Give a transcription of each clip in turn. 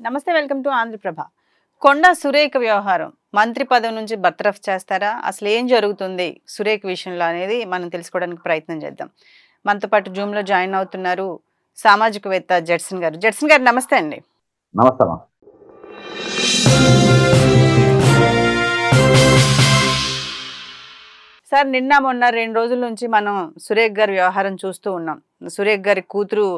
నమస్తే, welcome to Andhraprabha. Konda Surekha వ్యవహారం మంత్రి పదవి నుంచి బర్తరఫ్ చేస్తారా? అసలు ఏం జరుగుతుంది సురేఖ విషయంలో అనేది మనం తెలుసుకోవడానికి ప్రయత్నం చేద్దాం. మనతో పాటు జూమ్లో జాయిన్ అవుతున్నారు సామాజికవేత్త జడ్సన్ గారు. జడ్సన్ గారు నమస్తే అండి. నమస్తే. సార్, నిన్న మొన్న 2 రోజుల నుంచి మనం సురేఖ గారి వ్యవహారం చూస్తూ ఉన్నాం. సురేఖ గారి కూతురు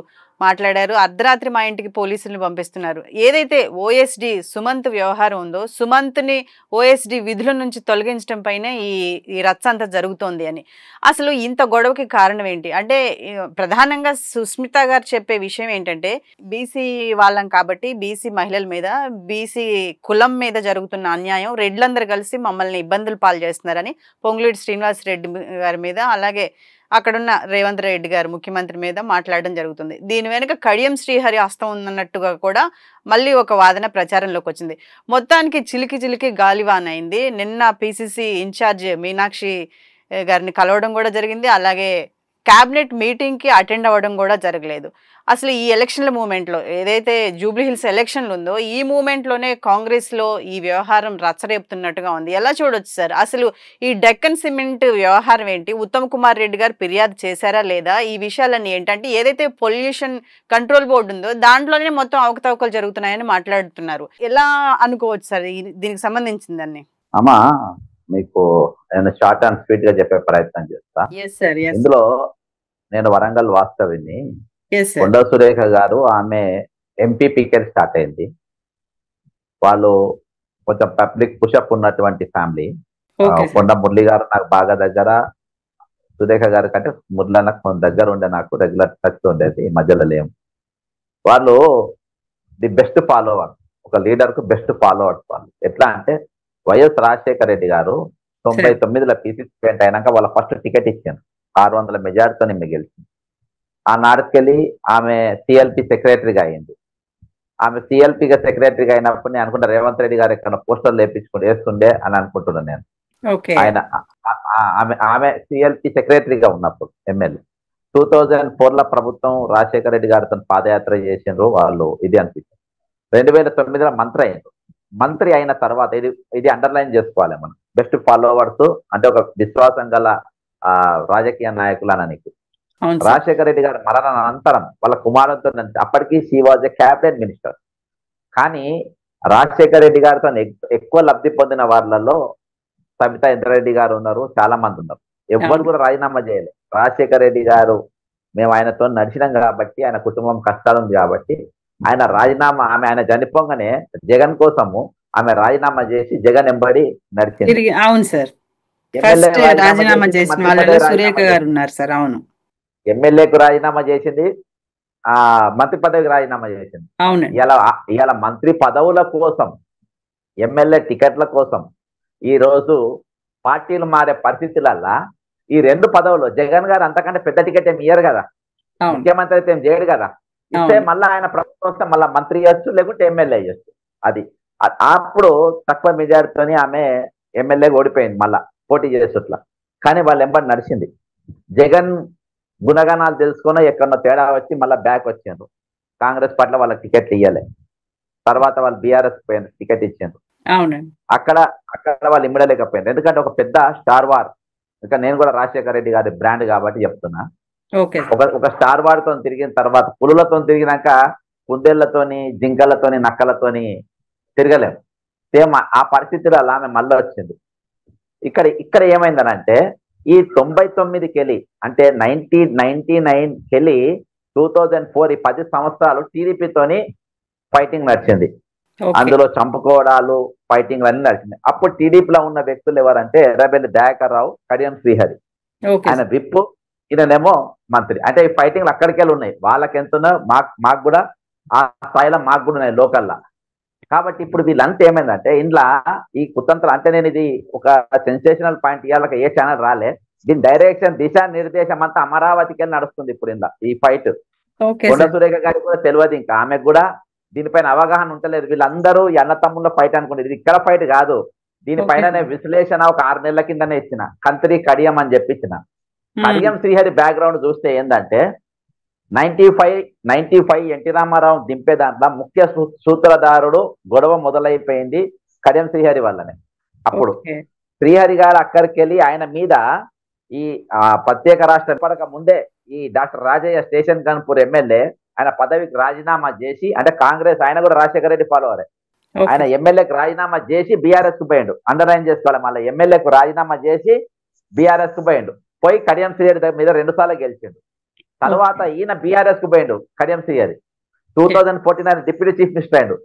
మాట్లాడారు, అర్ధరాత్రి మా ఇంటికి పోలీసులను పంపిస్తున్నారు. ఏదైతే ఓఎస్డి సుమంత్ వ్యవహారం ఉందో, సుమంత్ని ఓఎస్డి విధుల నుంచి తొలగించడం పైనే ఈ రచ్చ అంతా జరుగుతోంది అని. అసలు ఇంత గొడవకి కారణం ఏంటి అంటే, ప్రధానంగా సుస్మిత గారు చెప్పే విషయం ఏంటంటే, బీసీ వాళ్ళం కాబట్టి బీసీ మహిళల మీద, బీసీ కులం మీద జరుగుతున్న అన్యాయం, రెడ్లందరూ కలిసి మమ్మల్ని ఇబ్బందులు పాలు చేస్తున్నారని పొంగులేటి శ్రీనివాస్ రెడ్డి గారి మీద, అలాగే అక్కడున్న రేవంత్ రెడ్డి గారు ముఖ్యమంత్రి మీద మాట్లాడడం జరుగుతుంది. దీని వెనుక కడియం శ్రీహరి హస్తం ఉందన్నట్టుగా కూడా మళ్ళీ ఒక వాదన ప్రచారంలోకి వచ్చింది. మొత్తానికి చిలికి గాలివాన్ అయింది. నిన్న పిసిసి ఇన్ఛార్జ్ మీనాక్షి గారిని కలవడం కూడా జరిగింది, అలాగే క్యాబినెట్ మీటింగ్కి అటెండ్ అవ్వడం కూడా జరగలేదు. అసలు ఈ ఎలక్షన్ల మూమెంట్లో, ఏదైతే జూబ్లీ హిల్స్ ఎలక్షన్లు ఉందో ఈ మూమెంట్లోనే కాంగ్రెస్లో ఈ వ్యవహారం రచ్చరేపుతున్నట్టుగా ఉంది. ఎలా చూడొచ్చు సార్? అసలు ఈ డెక్కన్ సిమెంట్ వ్యవహారం ఏంటి? ఉత్తమ్ కుమార్ రెడ్డి గారు ఫిర్యాదు చేశారా లేదా? ఈ విషయాలన్నీ ఏంటంటే, ఏదైతే పొల్యూషన్ కంట్రోల్ బోర్డు ఉందో దాంట్లోనే మొత్తం అవకతవకలు జరుగుతున్నాయని మాట్లాడుతున్నారు. ఎలా అనుకోవచ్చు సార్ దీనికి సంబంధించిందని? అమ్మా, మీకు నేను షార్ట్ అండ్ స్వీట్ గా చెప్పే ప్రయత్నం చేస్తా. ఇందులో నేను వరంగల్ వాస్తవిని. కొండా సురేఖ గారు, ఆమె ఎంపీపీకే స్టార్ట్ అయింది. వాళ్ళు కొంచెం పబ్లిక్ పుషప్ ఉన్నటువంటి ఫ్యామిలీ. కొండ మురళి గారు నాకు బాగా దగ్గర, సురేఖ గారి కంటే మురళి నాకు దగ్గర ఉండే, నాకు రెగ్యులర్ టచ్ ఉండేది, ఈ మధ్యలో లేము. వాళ్ళు ది బెస్ట్ ఫాలోవర్, ఒక లీడర్ కు బెస్ట్ ఫాలోవర్స్ వాళ్ళు. ఎట్లా అంటే, వైఎస్ రాజశేఖర రెడ్డి గారు 99లో పీసీసీ ప్రెసిడెంట్ అయినాక వాళ్ళ ఫస్ట్ టికెట్ ఇచ్చాను, 600 మెజార్టీతో గెలిచింది. ఆ నాడుకెళ్ళి ఆమె సిఎల్పి సెక్రటరీగా అయింది. ఆమె సిఎల్పిగా సెక్రటరీగా అయినప్పుడు నేను అనుకుంటా రేవంత్ రెడ్డి గారు ఎక్కడ పోస్టర్లు వేస్తుండే అని అనుకుంటున్నాను నేను. ఆయన ఆమె సిఎల్పి సెక్రటరీగా ఉన్నప్పుడు ఎమ్మెల్యే 2004లో ప్రభుత్వం రాజశేఖర రెడ్డి గారితో పాదయాత్ర చేసిండ్రు వాళ్ళు. ఇది అనిపించింది. 2009లో మంత్రి అయ్యారు. మంత్రి అయిన తర్వాత ఇది అండర్లైన్ చేసుకోవాలి మనం. బెస్ట్ ఫాలోవర్స్ అంటే ఒక విశ్వాసం గల రాజకీయ నాయకులనని. రాజశేఖర రెడ్డి గారి మరణానంతరం వాళ్ళ కుమారుడితో, అప్పటికి she was a cabinet minister, కానీ రాజశేఖర రెడ్డి గారితో ఎక్కువ లబ్ధి పొందిన వాళ్ళలో సబితా ఇంద్రారెడ్డి గారు ఉన్నారు, చాలా మంది ఉన్నారు. ఎవ్వరు కూడా రాజీనామా చేయలేదు. రాజశేఖర రెడ్డి గారు, మేము ఆయనతో నడిచినాం కాబట్టి, ఆయన కుటుంబం కష్టాలు ఉంది కాబట్టి ఆయన రాజీనామా, ఆయన చనిపోగానే జగన్ కోసము ఆమె రాజీనామా చేసి జగన్ ఎంబడి నడిచింది. అవును సార్, రాజీనామా చేసిన వాళ్ళలో సురేఖ గారు ఉన్నారు సార్. అవును, ఎమ్మెల్యేకు రాజీనామా చేసింది, మంత్రి పదవికి రాజీనామా చేసింది. అవును, ఇలా మంత్రి పదవుల కోసం, ఎమ్మెల్యే టికెట్ల కోసం ఈ రోజు పార్టీలు మారే పరిస్థితులల్లా ఈ 2 పదవులు జగన్ గారు అంతకంటే పెద్ద టికెట్ ఏమి ఇయ్యరు కదా, ముఖ్యమంత్రి అయితే ఏం చేయడు కదా. ఇస్తే మళ్ళీ ఆయన ప్రభుత్వం వస్తే మళ్ళీ మంత్రి అయ్యొచ్చు, లేకుంటే ఎమ్మెల్యే అయ్యొచ్చు. అది అప్పుడు తక్కువ మెజారిటీతోని ఆమె ఎమ్మెల్యేగా ఓడిపోయింది, మళ్ళా పోటీ చేసేట్లా. కానీ వాళ్ళు ఎంబడి నడిచింది. జగన్ గుణగణాలు తెలుసుకుని ఎక్కడో తేడా వచ్చి మళ్ళీ బ్యాక్ వచ్చిండ్రు. కాంగ్రెస్ పట్ల వాళ్ళకి టికెట్లు ఇవ్వలే. తర్వాత వాళ్ళు బీఆర్ఎస్ పోయింది, టికెట్ ఇచ్చిండ్రు. అక్కడ వాళ్ళు ఇమ్మడలేకపోయింది. ఎందుకంటే ఒక పెద్ద స్టార్ వార్, ఇంకా నేను కూడా రాజశేఖర రెడ్డి గారి బ్రాండ్ కాబట్టి చెప్తున్నా. ఒక స్టార్ వార్ తో తిరిగిన తర్వాత, పులులతో తిరిగినాక కుందేళ్లతోని, జింకలతోని, నక్కలతోని తిరగలేము. సేమ్ ఆ పరిస్థితిలో అలా ఆమె మళ్ళీ వచ్చింది. ఇక్కడ ఏమైందనంటే, ఈ 99కి వెళ్ళి, అంటే 1999కి వెళ్ళి 2004, ఈ 10 సంవత్సరాలు టీడీపీతోని ఫైటింగ్ నడిచింది. అందులో చంపుకోవడాలు, ఫైటింగ్ అన్ని నడిచింది. అప్పుడు టీడీపీలో ఉన్న వ్యక్తులు ఎవరంటే ఎర్రబెల్లి దయాకర్ రావు, కడియం శ్రీహరి, ఆయన విప్పు, ఈయనేమో మంత్రి. అంటే ఈ ఫైటింగ్లు అక్కడికి వెళ్ళి ఉన్నాయి. వాళ్ళకి ఎంత ఉన్నాయో మాకు కూడా ఆ స్థాయిలో మాకు కూడా ఉన్నాయి లోకల్లా. కాబట్టి ఇప్పుడు వీళ్ళంతా ఏమైందంటే, ఇంట్లో ఈ కుతంత్రం అంటే, నేను ఇది ఒక సెన్సేషనల్ పాయింట్ ఇవ్వాలక ఏ ఛానల్ రాలే, దీని డైరెక్షన్, దిశా నిర్దేశం అంతా అమరావతికి వెళ్ళి నడుస్తుంది ఇప్పుడు ఇంట్లో ఈ ఫైట్. కొండ సురేఖ గారికి కూడా తెలియదు, ఇంకా ఆమెకు కూడా దీనిపైన అవగాహన ఉంటలేదు. వీళ్ళందరూ అన్న తమ్ముళ్ళ ఫైట్ అనుకుంటే, ఇది ఇక్కడ ఫైట్ కాదు. దీనిపైన విశ్లేషణ ఒక 6 నెలల కిందనే ఇచ్చిన, కంత్రి కడియం అని చెప్పి ఇచ్చిన. కడియం శ్రీహరి బ్యాక్గ్రౌండ్ చూస్తే ఏంటంటే, 95 ఎన్టీ రామారావు దింపే దాంట్లో ముఖ్య సూత్రధారుడు గొడవ మొదలైపోయింది కడియం శ్రీహరి వల్లనే. అప్పుడు శ్రీహరి గారు అక్కడికి వెళ్ళి ఆయన మీద ఈ ప్రత్యేక రాష్ట్ర ఏర్పడక ముందే ఈ doctor Rajaiah station Ghanpur MLA ఆయన పదవికి రాజీనామా చేసి, అంటే కాంగ్రెస్, ఆయన కూడా రాజశేఖర రెడ్డి ఫాలోవరే, ఆయన ఎమ్మెల్యేకి రాజీనామా చేసి బీఆర్ఎస్ కు పోయిండు. అండర్లైన్ చేసుకోవాలి, మళ్ళీ ఎమ్మెల్యేకు రాజీనామా చేసి బీఆర్ఎస్ కు పోయిండు. పోయి కడియం శ్రీహరి మీద 2 సార్లు గెలిచిండు. తర్వాత ఈయన బీఆర్ఎస్ కు పోయిండు Kadiyam Srihari. 2014 deputy chief minister అయిండు.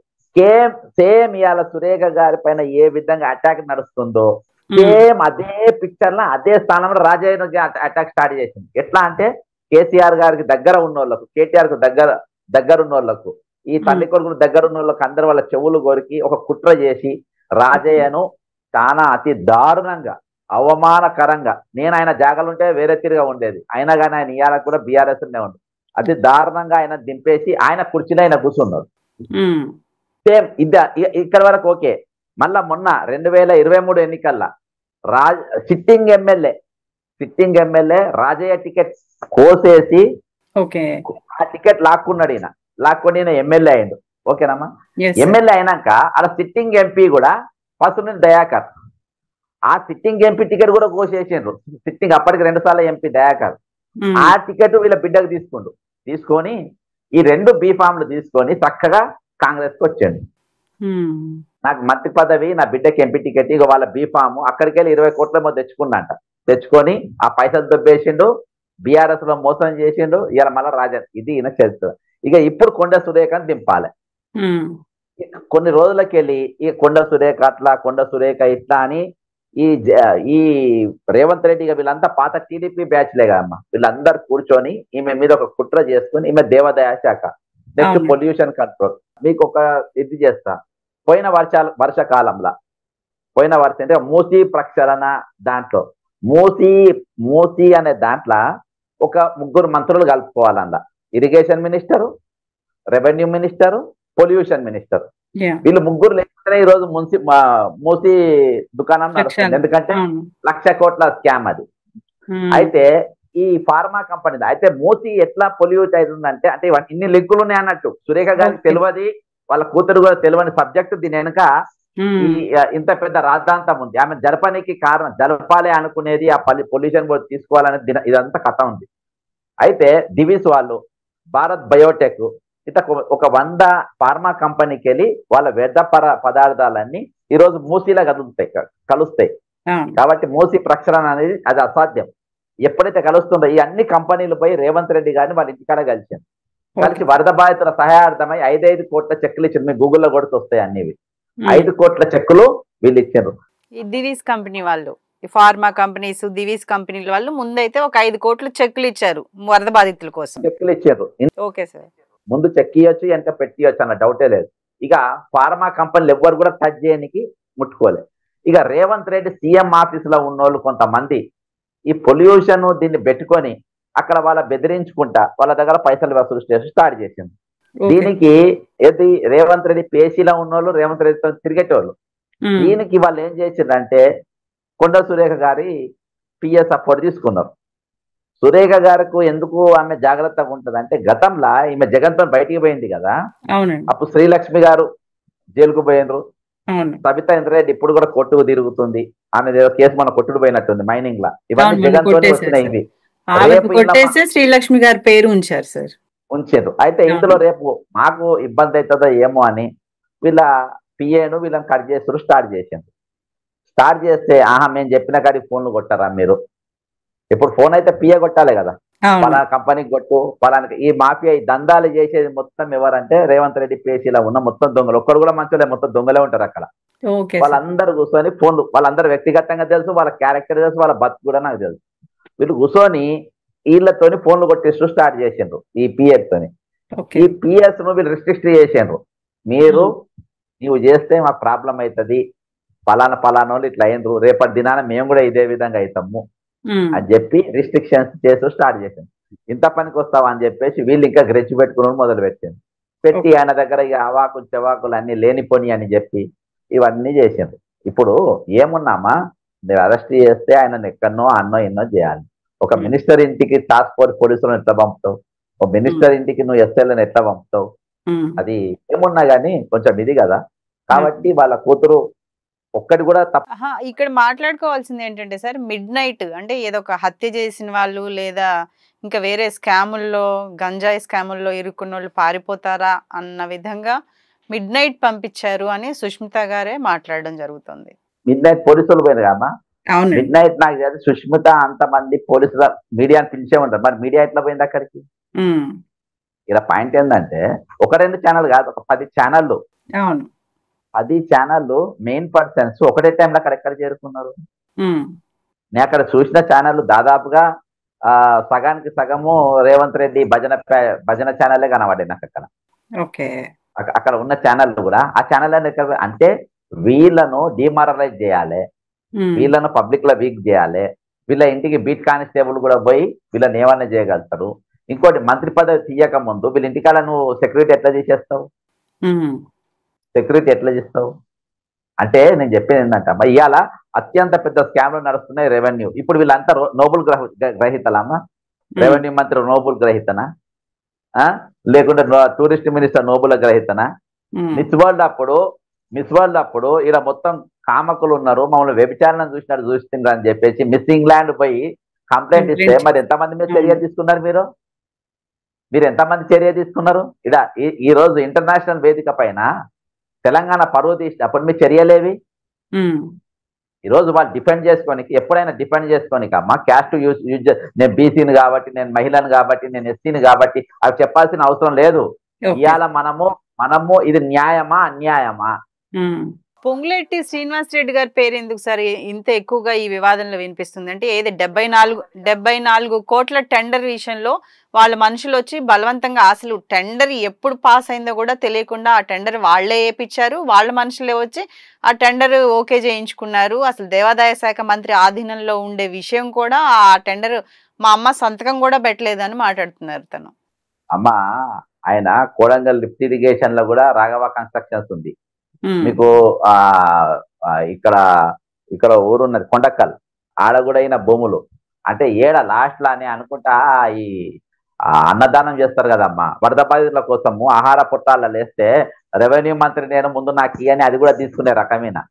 సేమ్ ఇవాళ సురేఖ గారి పైన ఏ విధంగా అటాక్ నడుస్తుందో సేమ్ అదే పిక్చర్ లో అదే స్థానంలో రాజయ్య అటాక్ స్టార్ట్ చేసింది. ఎట్లా అంటే కేసీఆర్ గారికి దగ్గర ఉన్న వాళ్ళకు, కేటీఆర్ కు దగ్గర ఉన్న వాళ్ళకు, ఈ తల్లి కొడుకులు దగ్గర ఉన్న వాళ్ళకు అందరు వాళ్ళ చెవులు కొరికి ఒక కుట్ర చేసి రాజయ్యను చాలా అతి దారుణంగా అవమానకరంగా, నేను ఆయన జాగాలుంటే వేరే తిరిగా ఉండేది, అయినా కానీ ఆయన ఇవాళ కూడా బీఆర్ఎస్ ఉండు, అతి దారుణంగా ఆయన దింపేసి ఆయన కుర్చీలో ఆయన కూర్చున్నారు. సేమ్ ఇక్కడ వరకు ఓకే. మళ్ళా మొన్న 2023 ఎన్నికల్లో సిట్టింగ్ ఎమ్మెల్యే రాజయ్య టికెట్ కోసేసి ఆ టికెట్ లాక్కొని ఎమ్మెల్యే అయిండు. ఓకేనమ్మా. ఎమ్మెల్యే అయినాక అలా సిట్టింగ్ ఎంపీ కూడా పసుని దయాకర్, ఆ సిట్టింగ్ ఎంపీ టికెట్ కూడా కోసేసిండ్రు. సిట్టింగ్ అప్పటికి 2 సార్లు ఎంపీ దయాకర్, ఆ టికెట్ వీళ్ళ బిడ్డకు తీసుకొని ఈ 2 బీఫామ్లు తీసుకొని చక్కగా కాంగ్రెస్ కు వచ్చాడు. నాకు మంత్రి పదవి, నా బిడ్డకి ఎంపీ టికెట్, ఇక వాళ్ళ బీఫామ్ అక్కడికి వెళ్ళి 20 కోట్ల తెచ్చుకున్నంట. తెచ్చుకొని ఆ పైసలు దొబ్బేసిండు, బీఆర్ఎస్ లో మోసం చేసిండు. ఇలా మళ్ళీ రాజన్, ఇది ఈయన చరిత్ర. ఇక ఇప్పుడు కొండ సురేఖని దింపాలి. కొన్ని రోజులకి వెళ్ళి ఈ కొండ సురేఖ ఇట్లా అని ఈ రేవంత్ రెడ్డి వీళ్ళంతా పాత టీడీపీ బ్యాచ్లే కదమ్మా, వీళ్ళందరూ కూర్చొని ఈమె మీద ఒక కుట్ర చేసుకుని, ఈమె దేవాదాయ శాఖ, నెక్స్ట్ పొల్యూషన్ కంట్రోల్. మీకు ఒక ఇది చేస్తా, పోయిన వర్షకాలంలో అంటే మూసీ ప్రక్షాళన దాంట్లో మూసీ అనే దాంట్లో ఒక 3 మంత్రులు కలుపుకోవాలన్న, irrigation minister, revenue minister, pollution minister. వీళ్ళు 3 లేకపోతే ఈ రోజు మూసీ దుకాణం నడుస్తుంది. ఎందుకంటే 1,00,000 కోట్ల స్కామ్ అది. అయితే ఈ ఫార్మా కంపెనీ అయితే మూసీ ఎట్లా పొల్యూట్ అవుతుందంటే, అంటే ఇన్ని లింకులు ఉన్నాయి అన్నట్టు సురేఖ గారికి తెలియదు, వాళ్ళ కూతురు కూడా తెలియని సబ్జెక్ట్. దీని వెనుక ఈ ఇంత పెద్ద రాద్ధాంతం ఉంది. ఆమె జరపడానికి కారణం, జరపాలి అనుకునేది ఆ పొల్యూషన్ బోర్డు తీసుకోవాలనేది, ఇదంతా కథ ఉంది. అయితే దివీస్ వాళ్ళు, భారత్ బయోటెక్ ఇట్లా ఒక 100 ఫార్మా కంపెనీకి వెళ్ళి వాళ్ళ వ్యర్థ పదార్థాలన్నీ ఈ రోజు మూసీలా కలుస్తాయి. కాబట్టి మూసీ ప్రక్షాళన అనేది అది అసాధ్యం. ఎప్పుడైతే కలుస్తుందో ఈ అన్ని కంపెనీలు పోయి రేవంత్ రెడ్డి గారిని వాళ్ళ ఇంటికాడ కలిసి వరద బాధితుల సహాయార్థమై 5 కోట్ల చెక్కులు ఇచ్చారు. మీరు గూగుల్లో కొడుతూ వస్తాయి అన్నివి. 5 కోట్ల చెక్కులు వీళ్ళు ఇచ్చారు. ఈ దివీస్ కంపెనీ వాళ్ళు, ఈ ఫార్మా కంపెనీస్, దివీస్ కంపెనీల వాళ్ళు ముందైతే ఒక 5 కోట్ల చెక్కులు ఇచ్చారు వరద బాధితుల కోసం. చెక్కులు ఇచ్చారు. Okay sir. ముందు చెక్ ఇవ్వచ్చు, వెనక పెట్టియచ్చు అన్న డౌటే లేదు. ఇక ఫార్మా కంపెనీలు ఎవ్వరు కూడా టచ్ చేయడానికి ముట్టుకోలేదు. ఇక రేవంత్ రెడ్డి సీఎం ఆఫీసులో ఉన్నోళ్ళు కొంతమంది ఈ పొల్యూషన్ దీన్ని పెట్టుకొని అక్కడ వాళ్ళ బెదిరించుకుంటా వాళ్ళ దగ్గర పైసలు వసూలు స్టార్ట్ చేసింది. దీనికి ఏది రేవంత్ రెడ్డి పేసీలో ఉన్నోళ్ళు రేవంత్ రెడ్డితో తిరిగేటోళ్ళు. దీనికి వాళ్ళు ఏం చేసిందంటే కొండ సురేఖ గారి పిఎస్ సపోర్ట్ తీసుకున్నారు. సురేఖ గారికి ఎందుకు ఆమె జాగ్రత్తగా ఉంటది అంటే, గతంలో ఈమె జగన్తో బయటికి పోయింది కదా, అప్పుడు శ్రీలక్ష్మి గారు జైలుకు పోయినరు, సబితా ఇంద్రారెడ్డి ఇప్పుడు కూడా కొట్టుకు తిరుగుతుంది. ఆమె కేసు మన కొట్టుడు పోయినట్టుంది మైనింగ్ లా. ఇవన్నీ జగన్ తోనే వచ్చినాయి. ఇవి శ్రీలక్ష్మి గారి పేరు ఉంచారు సార్, ఉంచారు. అయితే ఇందులో రేపు మాకు ఇబ్బంది అవుతుందో ఏమో అని వీళ్ళ పిఏను వీళ్ళని కట్ చేస్తారు. స్టార్ట్ చేస్తే మేము చెప్పిన కాడికి ఫోన్లు కొట్టారా మీరు? ఇప్పుడు ఫోన్ అయితే పిఏ కొట్టాలి కదా, పలానా కంపెనీకి కొట్టు, పలానా. ఈ మాఫియా ఈ దందాలు చేసేది మొత్తం ఎవరంటే రేవంత్ రెడ్డి పేసీలో ఉన్న మొత్తం దొంగలు. ఒక్కరు కూడా మంచిలే, మొత్తం దొంగలే ఉంటారు అక్కడ. వాళ్ళందరూ కూర్చొని ఫోన్లు, వాళ్ళందరూ వ్యక్తిగతంగా తెలుసు, వాళ్ళ క్యారెక్టర్ తెలుసు, వాళ్ళ బతుకు కూడా నాకు తెలుసు. వీళ్ళు కూర్చొని వీళ్ళతోని ఫోన్లు కొట్టేస్తూ స్టార్ట్ చేసిండ్రు ఈ పిఎస్ తోని. ఈ పిఎస్ ను వీళ్ళు రిస్ట్రిక్ట్ చేసిండ్రు. నీవు చేస్తే మాకు ప్రాబ్లం అవుతుంది, పలానా వాళ్ళు ఇట్లా అయినరు, రేపటి దినాన మేము కూడా ఇదే విధంగా అవుతాము అని చెప్పి రిస్ట్రిక్షన్స్ చేస్తూ స్టార్ట్ చేసింది. ఇంత పనికి వస్తావా అని చెప్పేసి వీళ్ళు ఇంకా గ్రెచ్చి పెట్టుకుని మొదలు పెట్టి ఆయన దగ్గర ఇక అవాకులు చెవాకులు అన్ని లేనిపోని అని చెప్పి ఇవన్నీ చేసిండ్రు. ఇప్పుడు ఏమున్నామా, మీరు అరెస్ట్ చేస్తే ఆయన ఎక్కడనో అన్నో ఎన్నో చేయాలి. ఒక మినిస్టర్ ఇంటికి టాస్క్ ఫోర్స్ పోలీసులను ఎట్లా పంపుతావు? ఓ మినిస్టర్ ఇంటికి నువ్వు ఎస్ఐలను ఎట్లా పంపుతావు? అది ఏమున్నా గానీ కొంచెం ఇది కదా. కాబట్టి వాళ్ళ కూతురు ఒక్కటి కూడా తప్ప. ఆహా! ఇక్కడ మాట్లాడుకోవాల్సింది ఏంటంటే సార్, మిడ్‌నైట్ అంటే ఏదో ఒక హత్య చేసిన వాళ్ళు లేదా ఇంకా వేరే స్కాముల్లో, గంజాయి స్కాముల్లో ఇరుక్కున్నోళ్ళు పారిపోతారా అన్న విధంగా మిడ్‌నైట్ పంపించారు అని సుష్మిత గారే మాట్లాడడం జరుగుతుంది. మిడ్ నైట్ పోలీసులు పోయినారు అమ్మా. అవునండి. మిడ్ నైట్ నాకు తెలిసి సుష్మిత అంతమంది పోలీసుల మీడియాని పిలిచే ఉంటారు. మరి మీడియా ఎట్లా పోయింది అక్కడికి? ఇలా పాయింట్ ఏంటంటే ఒక 2 ఛానల్ కాదు, ఒక 10 ఛానళ్ళు. అవును. 10 ఛానళ్ళు మెయిన్ పర్సన్స్ ఒకటే టైంలో అక్కడెక్కడ చేరుకున్నారు? నేను అక్కడ చూసిన ఛానళ్ళు దాదాపుగా సగానికి సగము రేవంత్ రెడ్డి భజన ఛానలే కనబడ్డాయి నాకు అక్కడ. ఓకే. అక్కడ ఉన్న ఛానళ్ళు కూడా ఆ ఛానల్ అంటే వీళ్ళను డిమారలైజ్ చేయాలి, వీళ్ళను పబ్లిక్ లో వీక్ చేయాలి, వీళ్ళ ఇంటికి బీట్ కానిస్టేబుల్ కూడా పోయి వీళ్ళని ఏమన్నా చేయగలుగుతారు. ఇంకోటి మంత్రి పదవి తీయక ముందు వీళ్ళ ఇంటికాడ నువ్వు సెక్యూరిటీ ఎట్లా చేసేస్తావు? సెక్యూరిటీ ఎట్లా చేస్తావు అంటే నేను చెప్పేది ఏంటంటే అమ్మా, ఇవాళ అత్యంత పెద్ద స్కామ్లు నడుస్తున్నాయి రెవెన్యూ. ఇప్పుడు వీళ్ళంతా నోబుల్ గ్రహీతలమ్మా? రెవెన్యూ మంత్రి నోబుల్ గ్రహీతనా? లేకుంటే టూరిస్ట్ మినిస్టర్ నోబుల్ గ్రహీతనా? మిస్ వరల్డ్ అప్పుడు ఇలా మొత్తం కామకులు ఉన్నారు, మమ్మల్ని వ్యభిచారణ చూసినట్టు చూస్తున్నారు అని చెప్పేసి మిస్ ఇంగ్లాండ్ పోయి కంప్లైంట్ ఇస్తే మరి ఎంతమంది మీద చర్య తీసుకున్నారు? మీరు ఎంతమంది చర్య తీసుకున్నారు? ఇలా ఈ రోజు ఇంటర్నేషనల్ వేదిక పైన తెలంగాణ పరువు తీసినప్పుడు మీ చర్యలేవి? ఈ రోజు వాళ్ళు డిపెండ్ చేసుకోనికి, ఎప్పుడైనా డిపెండ్ చేసుకోనికి అమ్మా క్యాస్ట్ యూజ్ నేను బీసీని కాబట్టి, నేను మహిళను కాబట్టి, నేను ఎస్సీని కాబట్టి అవి చెప్పాల్సిన అవసరం లేదు. ఇవాళ మనము ఇది న్యాయమా అన్యాయమా? పొంగులేటి శ్రీనివాస్ రెడ్డి గారి పేరు ఎందుకు సార్ ఇంత ఎక్కువగా ఈ వివాదంలో వినిపిస్తుంది అంటే, ఏది 74 కోట్ల టెండర్ విషయంలో వాళ్ళ మనుషులు వచ్చి బలవంతంగా అసలు టెండర్ ఎప్పుడు పాస్ అయిందో కూడా తెలియకుండా ఆ టెండర్ వాళ్లే వేయించారు, వాళ్ళ మనుషులే వచ్చి ఆ టెండర్ ఓకే చేయించుకున్నారు. అసలు దేవాదాయ శాఖ మంత్రి ఆధీనంలో ఉండే విషయం కూడా ఆ టెండర్ మా అమ్మ సంతకం కూడా పెట్టలేదని మాట్లాడుతున్నారు తను. అమ్మా ఆయన కోడంగల్ లిఫ్ట్ ఇరిగేషన్ లో కూడా రాఘవ కన్స్ట్రక్షన్స్ ఉంది మీకు. ఇక్కడ ఊరున్నది కొండక్కల్, ఆడ కూడా అయిన భూములు అంటే ఏడ లాస్ట్ లానే అనుకుంటా ఈ అన్నదానం చేస్తారు కదమ్మా, వరద బాధితుల కోసము ఆహార పుట్టాల లేస్తే రెవెన్యూ మంత్రి నేను ముందు నాకు ఇయని అది కూడా తీసుకునే రకమేనా?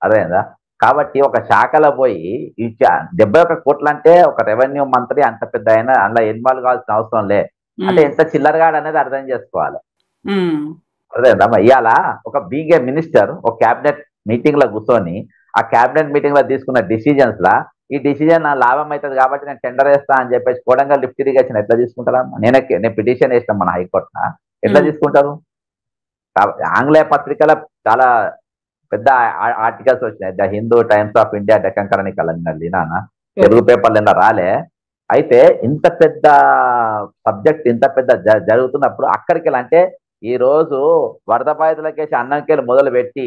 అదేందా? కాబట్టి ఒక శాఖలో పోయి 71 కోట్లు అంటే ఒక రెవెన్యూ మంత్రి అంత పెద్ద అయినా అందులో ఇన్వాల్వ్ కావాల్సిన అవసరం లే. అంటే ఎంత చిల్లరగాడు అనేది అర్థం చేసుకోవాలి. అదేందమ్మా, ఇవాళ ఒక బీగే మినిస్టర్ ఒక క్యాబినెట్ మీటింగ్ లో కూర్చొని ఆ క్యాబినెట్ మీటింగ్ లో తీసుకున్న డిసిజన్స్ లా ఈ డిసిజన్ నా లాభం అవుతుంది కాబట్టి నేను టెండర్ వేస్తా అని చెప్పేసి కోడంగల్ లిఫ్ట్ ఇరిగేషన్ ఎట్లా తీసుకుంటారా? నేను పిటిషన్ వేసినాం మన హైకోర్టున, ఎట్లా తీసుకుంటారు? ఆంగ్లేయ పత్రికల చాలా పెద్ద ఆర్టికల్స్ వచ్చినాయి, the Hindu, times of India, Deccan Chronicle అని నాన్న తెలుగు పేపర్లు ఏమన్నా రాలే. అయితే ఇంత పెద్ద సబ్జెక్ట్ ఇంత పెద్ద జరుగుతున్నప్పుడు అక్కడికి అంటే ఈ రోజు వరద బాధితులకేసి అన్నంకెళ్ళి మొదలు పెట్టి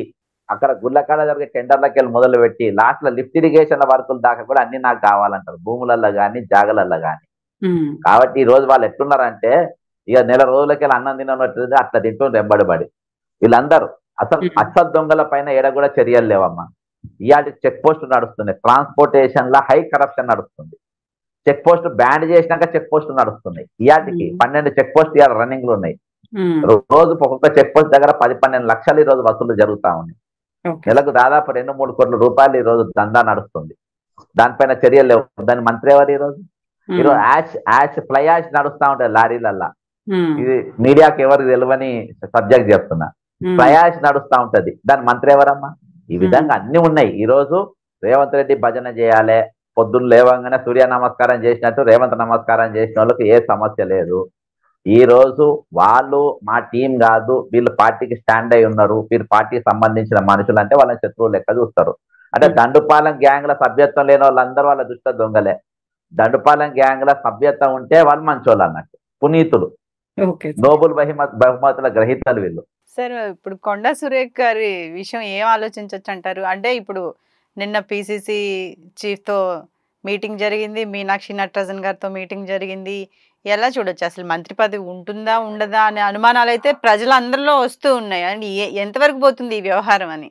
అక్కడ గుళ్ళకాడ జరిగే టెండర్లకెళ్ళి మొదలు పెట్టి లాస్ట్ లో లిఫ్ట్ ఇరిగేషన్ల వర్కుల దాకా కూడా అన్ని నాకు కావాలంటారు, భూములల్లో కానీ జాగలల్లో కానీ. కాబట్టి ఈ రోజు వాళ్ళు ఎట్లున్నారంటే ఇక నెల రోజులకెళ్ళి అన్నం తినట్టు అట్లా తింటూ వెంబడిబడి వీళ్ళందరూ అసలు దొంగల పైన ఏడ కూడా చర్యలు లేవమ్మా. ఇవాళ చెక్ పోస్ట్ నడుస్తుంది, ట్రాన్స్పోర్టేషన్ లో హై కరప్షన్ నడుస్తుంది. చెక్ పోస్ట్ బ్యాన్ చేసినాక చెక్ పోస్ట్ నడుస్తున్నాయి. ఇవాటికి 12 చెక్ పోస్ట్ ఇవాళ రన్నింగ్ లో ఉన్నాయి. రోజు ఒక్కొక్క చెక్ పోస్ట్ దగ్గర 10-12 లక్షలు ఈ రోజు వసూలు జరుగుతా ఉన్నాయి. నెలకు దాదాపు 2-3 కోట్ల రూపాయలు ఈ రోజు దందా నడుస్తుంది. దానిపైన చర్యలు లేవు. దాని మంత్రి ఎవరు ఈరోజు? ఈరోజు ఫ్లై యాష్ నడుస్తా ఉంటాయి లారీలల్లా. ఇది మీడియాకి ఎవరికి తెలియని సబ్జెక్ట్ చెప్తున్నా. ఫ్లై యాష్ నడుస్తా ఉంటది, దాని మంత్రి ఎవరమ్మా? ఈ విధంగా అన్ని ఉన్నాయి. ఈ రోజు రేవంత్ రెడ్డి భజన చేయాలి, పొద్దున్న లేవంగానే సూర్య నమస్కారం చేసినట్టు రేవంత్ నమస్కారం చేసిన వాళ్ళకి ఏ సమస్య లేదు. ఈ రోజు వాళ్ళు మా టీం కాదు, వీళ్ళు పార్టీకి స్టాండ్ అయి ఉన్నారు, వీళ్ళు పార్టీకి సంబంధించిన మనుషులు అంటే వాళ్ళని శత్రువులు లెక్క చూస్తారు. అంటే దండుపాలెం గ్యాంగ్ ల సభ్యత్వం లేని వాళ్ళందరూ వాళ్ళ దృష్టిలో దొంగలే. దండుపాలెం గ్యాంగ్ ల సభ్యత్వం ఉంటే వాళ్ళు మంచోళ్ళు అన్నట్టు, పునీతులు, నోబుల్ బహుమతుల గ్రహీతలు వీళ్ళు. సార్ ఇప్పుడు కొండా సురేఖ్ గారి విషయం ఏం ఆలోచించవచ్చు అంటారు? అంటే ఇప్పుడు నిన్న పిసిసి చీఫ్ తో మీటింగ్ జరిగింది, మీనాక్షి నటరాజన్ గారితో మీటింగ్ జరిగింది. ఎలా చూడొచ్చు అసలు మంత్రి పదవి ఉంటుందా ఉండదా అనే అనుమానాలు అయితే ప్రజలందరిలో వస్తూ ఉన్నాయి. అండ్ ఎంతవరకు పోతుంది ఈ వ్యవహారం అని?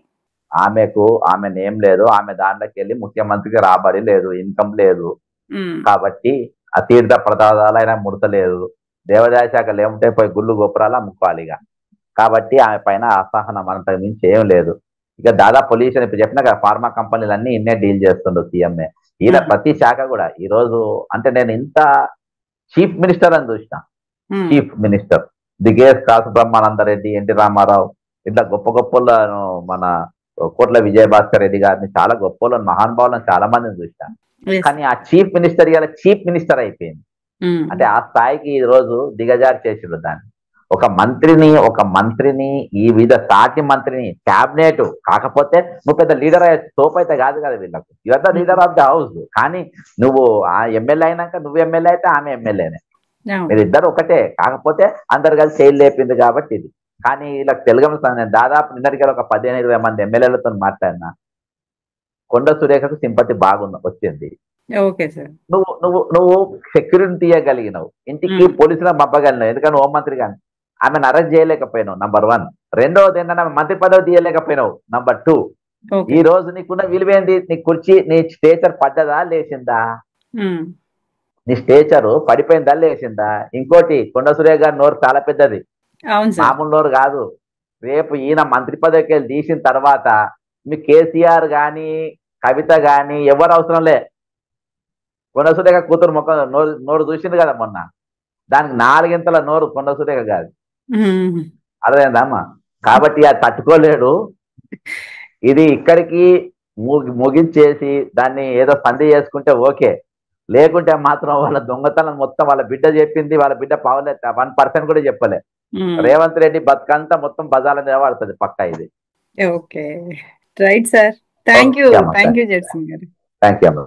ఆమె నేమ్ లేదు, ఆమె దాంట్లోకి వెళ్ళి ముఖ్యమంత్రికి రాబడి లేదు, ఇన్కమ్ లేదు, కాబట్టి ఆ తీర్థ ప్రదాదాలు అయినా ముడతలేదు. దేవాదాయ శాఖలు ఏముంటే పోయి గుళ్ళు గోపురాలు అమ్ముకోవాలి ఇక. కాబట్టి ఆమె పైన అసహనం అంతకు మించి ఏం లేదు. ఇక దాదాపు పొల్యూషన్ ఇప్పుడు చెప్పినా కదా, ఫార్మా కంపెనీలు అన్ని ఇన్నే డీల్ చేస్తుండ్రు సీఎంఏ. ఈయన ప్రతి శాఖ కూడా ఈ రోజు అంటే నేను ఇంత చీఫ్ మినిస్టర్ అని చూసిన. చీఫ్ మినిస్టర్ దిగేష్ కాసు బ్రహ్మానందరెడ్డి, ఎన్టీ రామారావు, ఇట్లా గొప్ప గొప్పలను, మన కోట్ల విజయభాస్కర్ రెడ్డి గారిని, చాలా గొప్పలను మహానుభావులను చాలా మందిని చూసిన. కానీ ఆ చీఫ్ మినిస్టర్ ఇలా చీఫ్ మినిస్టర్ అయిపోయింది. అంటే ఆ స్థాయికి ఈ రోజు దిగజారి చేసిండు దాన్ని. ఒక మంత్రిని ఈ విధ సాటి మంత్రిని క్యాబినెట్ కాకపోతే నువ్వు పెద్ద లీడర్ అయ్యే తోపు అయితే కాదు కదా వీళ్ళకు. ఇవంతా లీడర్ ఆఫ్ ద హౌస్. కానీ నువ్వు ఆ ఎమ్మెల్యే అయినాక నువ్వు ఎమ్మెల్యే అయితే ఆమె ఎమ్మెల్యేనే, మీరిద్దరు ఒకటే. కాకపోతే అందరు కలిసి చేయలు లేపింది కాబట్టి ఇది. కానీ వీళ్ళకి తెలుగు నేను దాదాపు నిన్నటికి ఒక 15-20 మంది ఎమ్మెల్యేలతో మాట్లాడినా. కొండ సురేఖకు సింపతి వచ్చింది. నువ్వు నువ్వు నువ్వు సెక్యూరిటీ తీయగలిగినావు, ఇంటికి పోలీసులను పంపగలిగినావు, ఎందుకంటే హోంమంత్రి కానీ ఆమెను అరెస్ట్ చేయలేకపోయినావు నంబర్ 1. రెండవది ఏంటంటే ఆమె మంత్రి పదవి తీయలేకపోయినావు నంబర్ 2. ఈ రోజు నీకున్న విలువేంది? నీ కుర్చీ, నీ స్టేచర్ పడ్డదా లేచిందా? నీ స్టేచరు పడిపోయిందా లేచిందా? ఇంకోటి, కొండ సురేఖ గారి నోరు చాలా పెద్దది, మామూలు నోరు కాదు. రేపు ఈయన మంత్రి పదవికి వెళ్ళి తీసిన తర్వాత మీ కేసీఆర్ గాని కవిత గాని ఎవరు అవసరం లే. కొండ సురేఖ కూతురు ముఖం నోరు చూసింది కదా మొన్న, దానికి 4 ఇంతల నోరు కొండ సురేఖ కాదు. అర్థమైందమ్మా? కాబట్టి అది తట్టుకోలేడు. ఇది ఇక్కడికి ముగించేసి దాన్ని ఏదో సంధి చేసుకుంటే ఓకే, లేకుంటే మాత్రం వాళ్ళ దొంగతనం మొత్తం వాళ్ళ బిడ్డ చెప్పింది, వాళ్ళ బిడ్డ పావలే 1% కూడా చెప్పలే. రేవంత్ రెడ్డి బతుకంతా మొత్తం బజార్ల నిలబడుతుంది పక్కా ఇది. Okay, right sir. Thank you Judson గారు. థ్యాంక్ యూ అమ్మ.